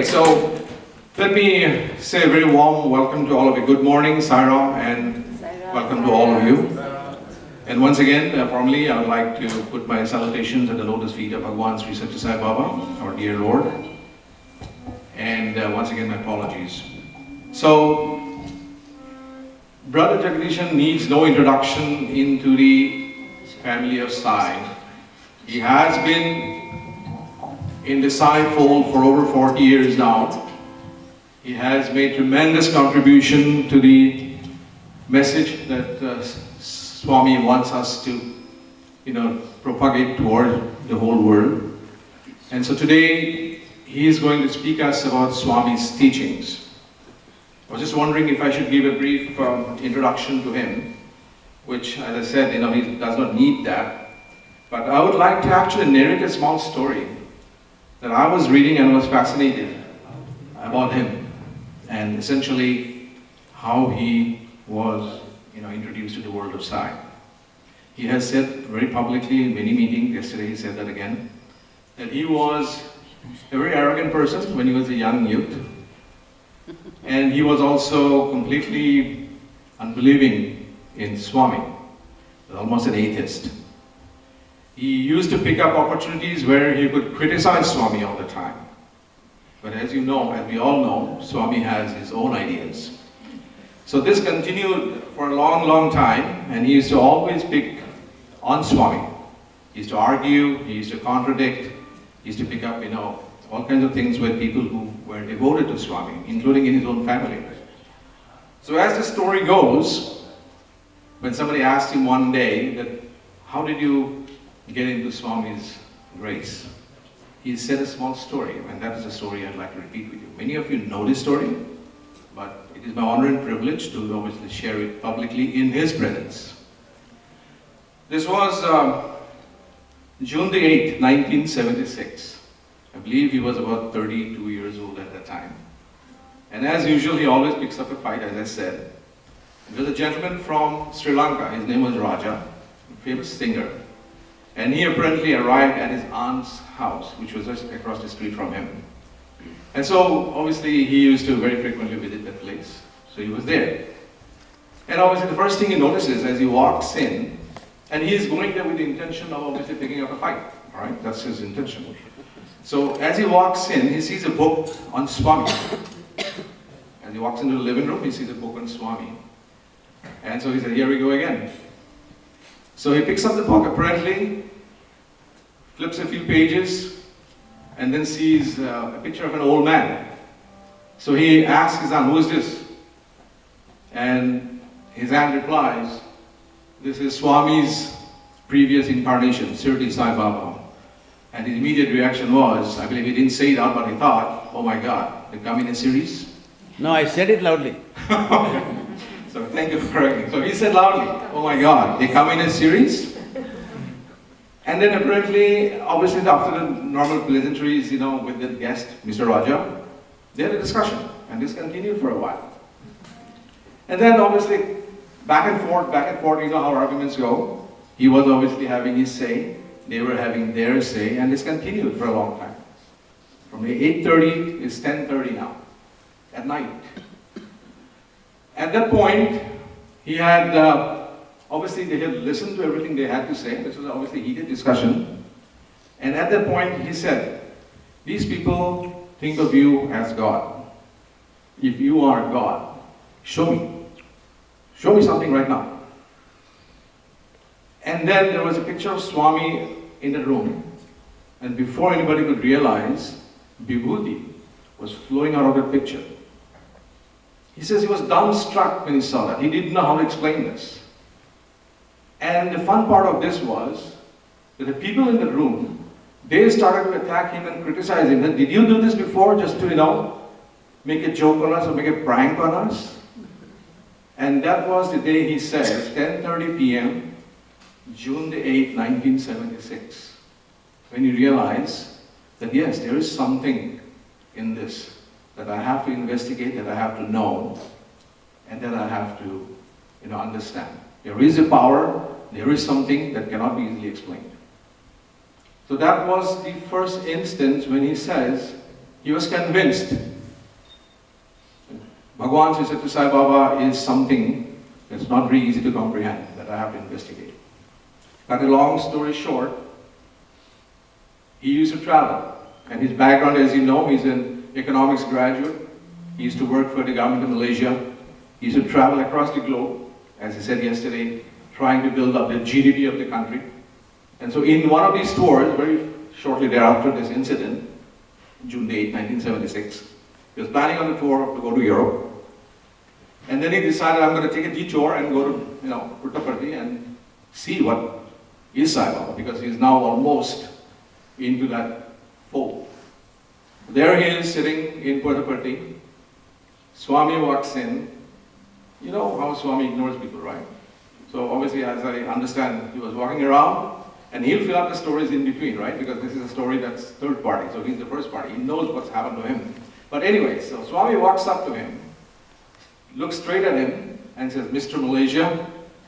so let me say a very warm welcome to all of you. Good morning, Sairam, and welcome to all of you. And once again, formally, I would like to put my salutations at the lotus feet of Bhagwan Sri Sathya Sai Baba, our dear Lord. And once again, my apologies. So, Brother Jagadeeshan needs no introduction into the family of Sai. He has been in the Sai fold for over 40 years now. He has made tremendous contribution to the message that Swami wants us to, propagate toward the whole world. And so today, he is going to speak us about Swami's teachings. I was just wondering if I should give a brief introduction to him, which, as I said, he does not need that. But I would like to actually narrate a small story that I was reading and was fascinated about him, and essentially how he was introduced to the world of Sai. He has said very publicly in many meetings, yesterday he said that again, that he was a very arrogant person when he was a young youth. And he was also completely unbelieving in Swami, almost an atheist. He used to pick up opportunities where he could criticize Swami all the time. But as you know, as we all know, Swami has his own ideas. So this continued for a long, long time, and he used to always pick on Swami. He used to argue, he used to contradict, he used to pick up, all kinds of things with people who were devoted to Swami, including in his own family. So as the story goes, when somebody asked him one day that, how did you get into Swami's grace? He said a small story, and that is a story I'd like to repeat with you. Many of you know this story, but it is my honor and privilege to obviously share it publicly in his presence. This was June the 8th, 1976. I believe he was about 32 years old at that time. And as usual, he always picks up a fight, as I said. There was a gentleman from Sri Lanka, his name was Raja, a famous singer. And he apparently arrived at his aunt's house, which was just across the street from him. And so, obviously, he used to very frequently visit that place. So he was there. And obviously, the first thing he notices as he walks in, and he is going there with the intention of obviously picking up a fight. All right, that's his intention. So as he walks in, he sees a book on Swami. As he walks into the living room, he sees a book on Swami. And so he said, here we go again. So he picks up the book, apparently, flips a few pages, and then sees a picture of an old man. So he asks his aunt, who is this? And his aunt replies, this is Swami's previous incarnation, Sathya Sai Baba. And his immediate reaction was, I believe he didn't say it out, but he thought, oh my God, they come in a series? No, I said it loudly. So thank you for correcting. So he said loudly, oh my God, they come in a series? And then apparently, obviously after the normal pleasantries, with the guest, Mr. Raja, they had a discussion, and this continued for a while. And then obviously, back and forth, how arguments go. He was obviously having his say, they were having their say, and this continued for a long time. From 8:30 is 10:30 now, at night. At that point, he had, obviously they had listened to everything they had to say. This was obviously heated discussion. And at that point, he said, these people think of you as God. If you are God, show me. Show me something right now. And then there was a picture of Swami in the room. And before anybody could realize, Vibhuti was flowing out of that picture. He says he was dumbstruck when he saw that. He didn't know how to explain this. And the fun part of this was that the people in the room, they started to attack him and criticize him. Did you do this before just to, make a joke on us or make a prank on us? And that was the day he says, 10:30 p.m., June the 8th, 1976, when he realized that yes, there is something in this that I have to investigate, that I have to know, and that I have to understand. There is a power, there is something that cannot be easily explained. So that was the first instance when he says he was convinced Bhagwan Sri Sathya Sai Baba is something that's not very easy to comprehend, that I have to investigate. Cut a long story short, he used to travel. And his background, as you know, he's an economics graduate. He used to work for the government of Malaysia. He used to travel across the globe, as I said yesterday, trying to build up the GDP of the country. And so in one of these tours, very shortly thereafter this incident, June 8, 1976, he was planning on a tour to go to Europe. And then he decided, I'm going to take a detour and go to, Puttaparthi and see what is Sai Baba, because he's now almost into that fold. There he is sitting in Puttaparthi. Swami walks in. You know how Swami ignores people, right? So obviously, as I understand, he was walking around, and he'll fill up the stories in between, right? Because this is a story that's third party, so he's the first party. He knows what's happened to him. But anyway, so Swami walks up to him, looks straight at him, and says, Mr. Malaysia,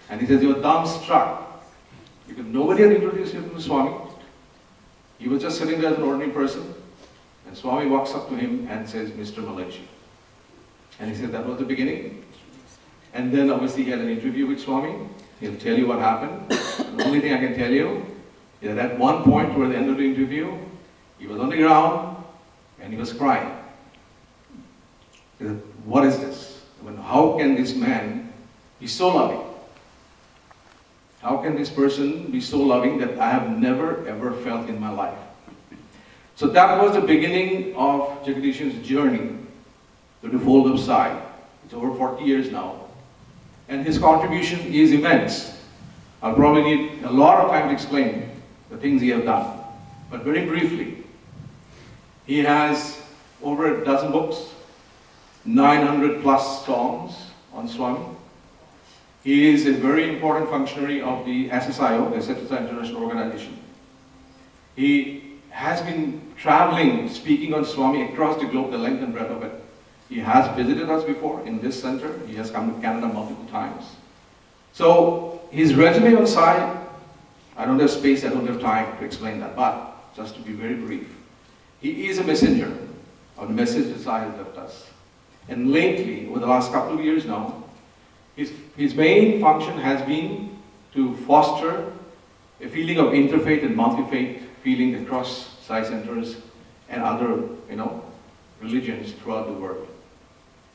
and he says, you're dumbstruck. Because nobody had introduced him to Swami. He was just sitting there as an ordinary person, and Swami walks up to him and says, Mr. Malaysia. And he said, that was the beginning. And then obviously he had an interview with Swami. He'll tell you what happened. The only thing I can tell you is that at one point toward the end of the interview, he was on the ground and he was crying. He said, what is this? I mean, how can this man be so loving? How can this person be so loving that I have never ever felt in my life? So that was the beginning of Jagadeeshan's journey to the fold of Sai. It's over 40 years now. And his contribution is immense. I'll probably need a lot of time to explain the things he has done. But very briefly, he has over a dozen books, 900 plus songs on Swami. He is a very important functionary of the SSIO, the Sathya Sai International Organization. He has been traveling, speaking on Swami across the globe, the length and breadth of it. He has visited us before in this center. He has come to Canada multiple times. So his resume on Sai, I don't have space, I don't have time to explain that, but just to be very brief, he is a messenger of the message that Sai has left us. And lately, over the last couple of years now, his main function has been to foster a feeling of interfaith and multi-faith feeling across Sai centers and other, religions throughout the world.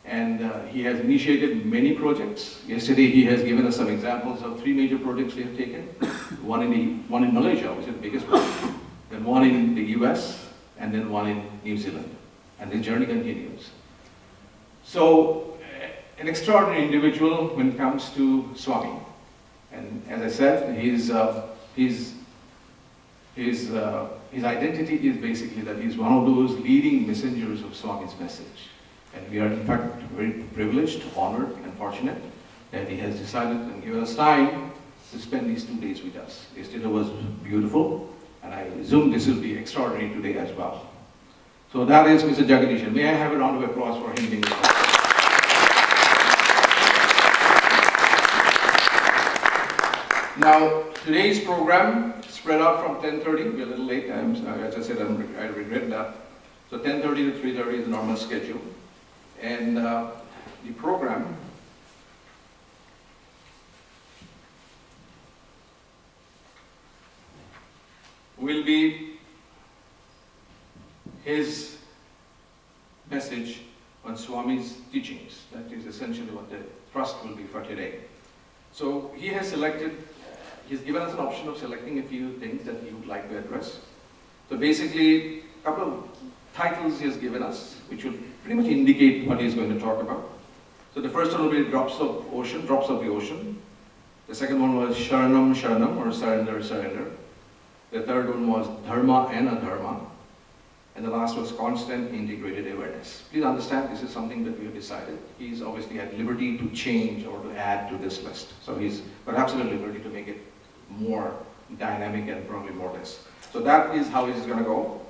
And he has initiated many projects. Yesterday he has given us some examples of 3 major projects we have taken. One in Malaysia, which is the biggest one, then one in the US, and then one in New Zealand. And the journey continues. So, an extraordinary individual when it comes to Swami. And as I said, his identity is basically that he's one of those leading messengers of Swami's message. And we are in fact very privileged, honored, and fortunate that he has decided and given us time to spend these 2 days with us. Yesterday was beautiful, and I assume this will be extraordinary today as well. So that is Mr. Jagadeeshan. May I have a round of applause for him being here? Now, today's program spread out from 10:30. We're a little late. As I said, I regret that. So 10:30 to 3:30 is the normal schedule. And the program will be his message on Swami's teachings. That is essentially what the thrust will be for today. So he has selected, he's given us an option of selecting a few things that he would like to address. So basically, a couple of titles he has given us, which will pretty much indicate what he's going to talk about. So the first one will be drops of the ocean. The second one was Sharanam Sharanam, or surrender, surrender. The third one was Dharma and Adharma. And the last was constant integrated awareness. Please understand, this is something that we have decided. He's obviously at liberty to change or to add to this list. So he's perhaps at liberty to make it more dynamic and probably more less. So that is how it's going to go.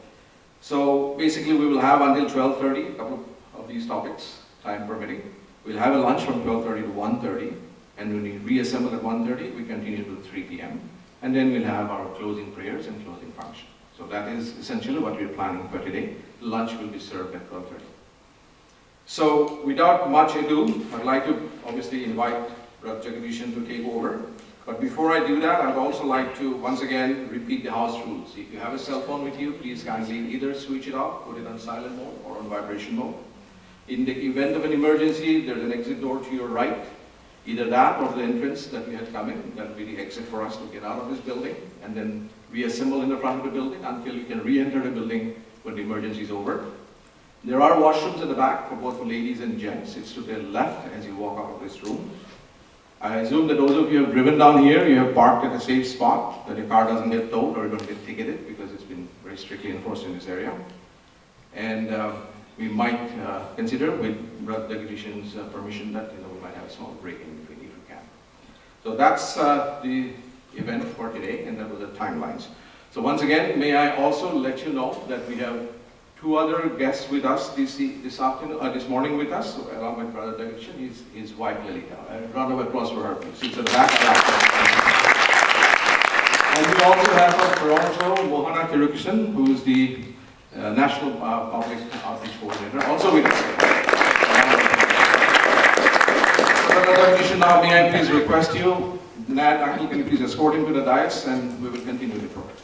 So basically we will have until 12:30, a couple of these topics, time permitting. We'll have a lunch from 12:30 to 1:30, and when we reassemble at 1:30, we continue to 3 p.m. And then we'll have our closing prayers and closing function. So that is essentially what we're planning for today. Lunch will be served at 12:30. So without much ado, I'd like to obviously invite Brother Jagadeeshan to take over. But before I do that, I'd also like to once again repeat the house rules. If you have a cell phone with you, please kindly either switch it off, put it on silent mode or on vibration mode. In the event of an emergency, there's an exit door to your right. Either that or the entrance that we had come in. That will be the exit for us to get out of this building and then reassemble in the front of the building until you can re-enter the building when the emergency is over. There are washrooms at the back for both ladies and gents. It's to the left as you walk out of this room. I assume that those of you who have driven down here, you have parked at a safe spot, that your car doesn't get towed or you don't get ticketed because it's been very strictly enforced in this area. And we might consider, with Brother Jagadeeshan's permission, that we might have a small break in between if we can. So that's the event for today, and that was the timelines. So once again, may I also let you know that we have two other guests with us this morning with us, along with Brother Jagadeeshan, his wife Lalita. A round of applause for her, please. She's at the back. And we also have from Toronto, Mohana Kirukishan, who is the National Public Outreach Coordinator, also with us. Brother Jagadeeshan, now may I please request you, Nat, Uncle, can you please escort him to the dais, and we will continue the program.